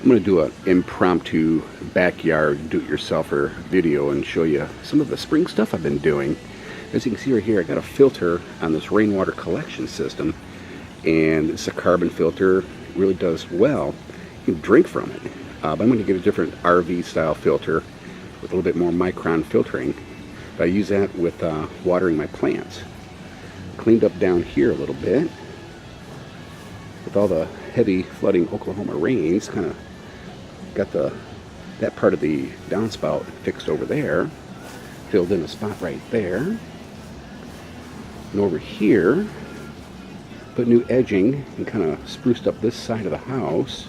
I'm going to do an impromptu backyard do-it-yourselfer video and show you some of the spring stuff I've been doing. As you can see right here, I got a filter on this rainwater collection system, and it's a carbon filter. It really does well. You can drink from it. But I'm going to get a different RV style filter with a little bit more micron filtering. But I use that with watering my plants. Cleaned up down here a little bit with all the heavy flooding Oklahoma rains. Kind of got that part of the downspout fixed over there. Filled in a spot right there. And over here, put new edging and kind of spruced up this side of the house.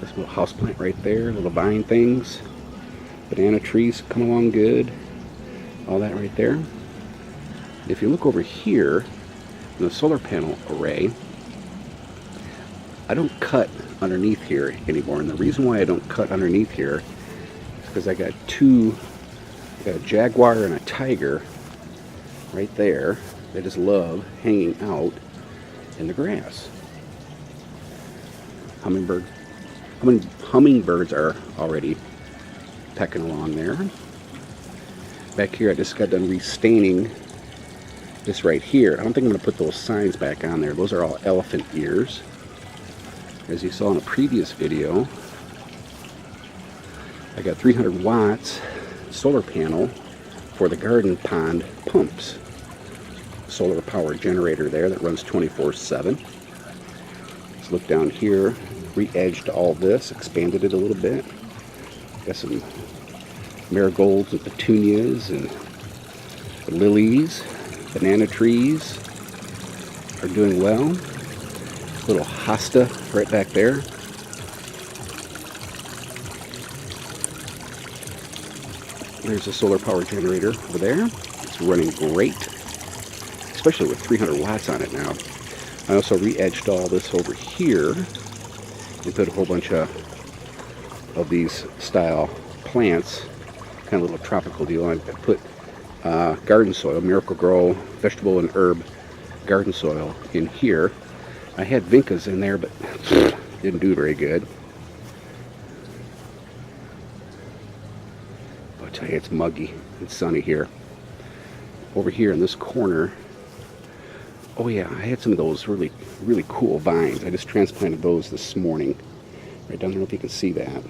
This little house plant right there, little vine things. Banana trees come along good. All that right there. If you look over here, in the solar panel array, I don't cut underneath here anymore. And the reason why I don't cut underneath here is because I got a jaguar and a tiger right there. They just love hanging out in the grass. Hummingbirds are already pecking along there. Back here, I just got done restaining this right here. I don't think I'm going to put those signs back on there. Those are all elephant ears. As you saw in a previous video, I got 300 watts solar panel for the garden pond pumps. Solar power generator there that runs 24/7. Let's look down here. Re-edged all this, expanded it a little bit. Got some marigolds and petunias and lilies. Banana trees are doing well. Little hosta right back there. There's a solar power generator over there. It's running great, especially with 300 watts on it now. I also re-edged all this over here and put a whole bunch of these style plants, kind of little tropical deal. I put garden soil, Miracle-Gro vegetable and herb garden soil in here. I had vincas in there, but didn't do very good. I'll tell you, it's muggy and sunny here. Over here in this corner, oh yeah, I had some of those really cool vines. I just transplanted those this morning. Right down there, I don't know if you can see that.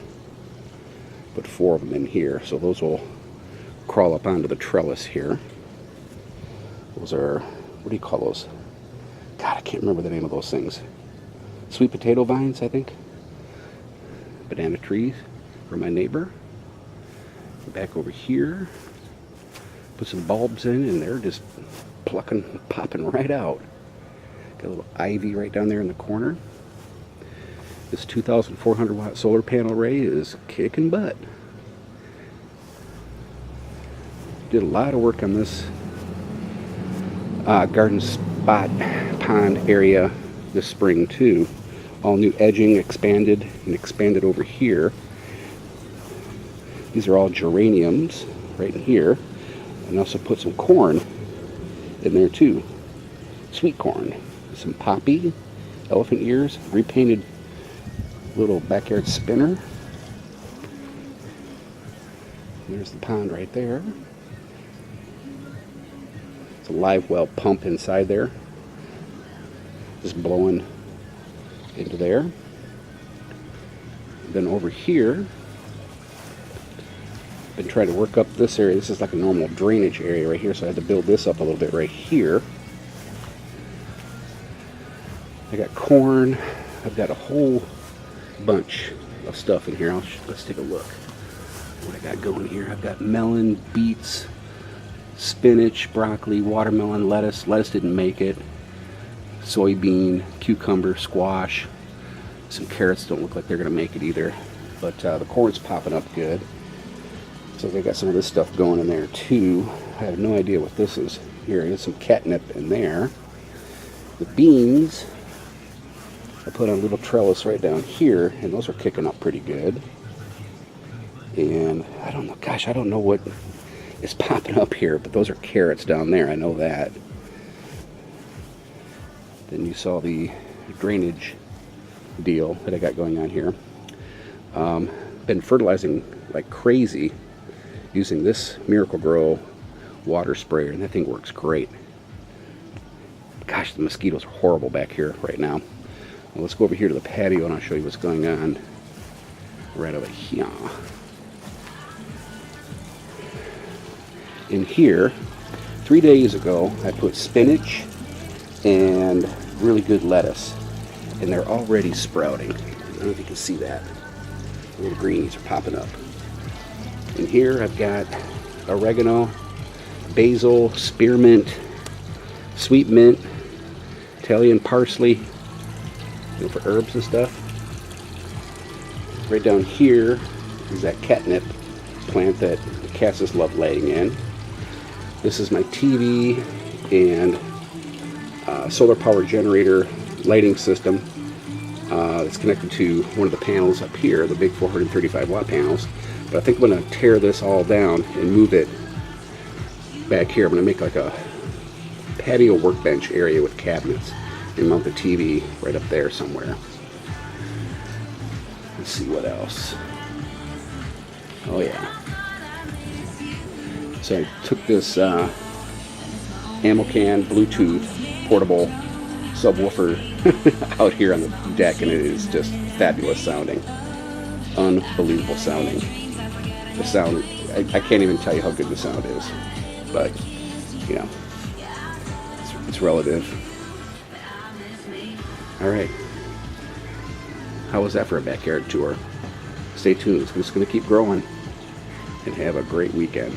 Put 4 of them in here, so those will crawl up onto the trellis here. Those are, what do you call those? God, I can't remember the name of those things. Sweet potato vines, I think. Banana trees for my neighbor. Back over here, put some bulbs in, and they're just popping right out. Got a little ivy right down there in the corner. This 2,400 watt solar panel array is kicking butt. Did a lot of work on this garden spot pond area this spring too. All new edging, expanded over here. These are all geraniums right in here. And also put some corn in there too. Sweet corn. Some poppy, elephant ears, repainted little backyard spinner. There's the pond right there. It's a live well pump inside there. Just blowing into there. Then over here, been trying to work up this area. This is like a normal drainage area right here, so I had to build this up a little bit right here. I got corn. I've got a whole bunch of stuff in here. Let's take a look what I got going here. I've got melon, beets, spinach, broccoli, watermelon, lettuce. Lettuce didn't make it. Soybean, cucumber, squash. Some carrots don't look like they're going to make it either. But the corn's popping up good. So they got some of this stuff going in there too. I have no idea what this is. Here, there's some catnip in there. The beans, I put on a little trellis right down here, and those are kicking up pretty good. And I don't know, gosh, I don't know what is popping up here, but those are carrots down there. I know that. Then you saw the drainage deal that I got going on here. Been fertilizing like crazy using this Miracle Grow water sprayer, and that thing works great. Gosh, the mosquitoes are horrible back here right now. Well, let's go over here to the patio and I'll show you what's going on right over here. In here, 3 days ago, I put spinach and really good lettuce, and they're already sprouting. I don't know if you can see that. Little greenies are popping up. In here, I've got oregano, basil, spearmint, sweet mint, Italian parsley, for herbs and stuff. Right down here is that catnip plant that the Cassis love laying in. This is my TV and solar power generator lighting system. It's connected to one of the panels up here, the big 435 watt panels. But I think I'm going to tear this all down and move it back here. I'm going to make like a patio workbench area with cabinets and mount the TV right up there somewhere. Let's see what else. Oh yeah. So I took this Amocan Bluetooth portable subwoofer out here on the deck, and it is just fabulous sounding. Unbelievable sounding. The sound, I can't even tell you how good the sound is, but you know, it's relative. All right, how was that for a backyard tour? Stay tuned, it's just going to keep growing, and have a great weekend.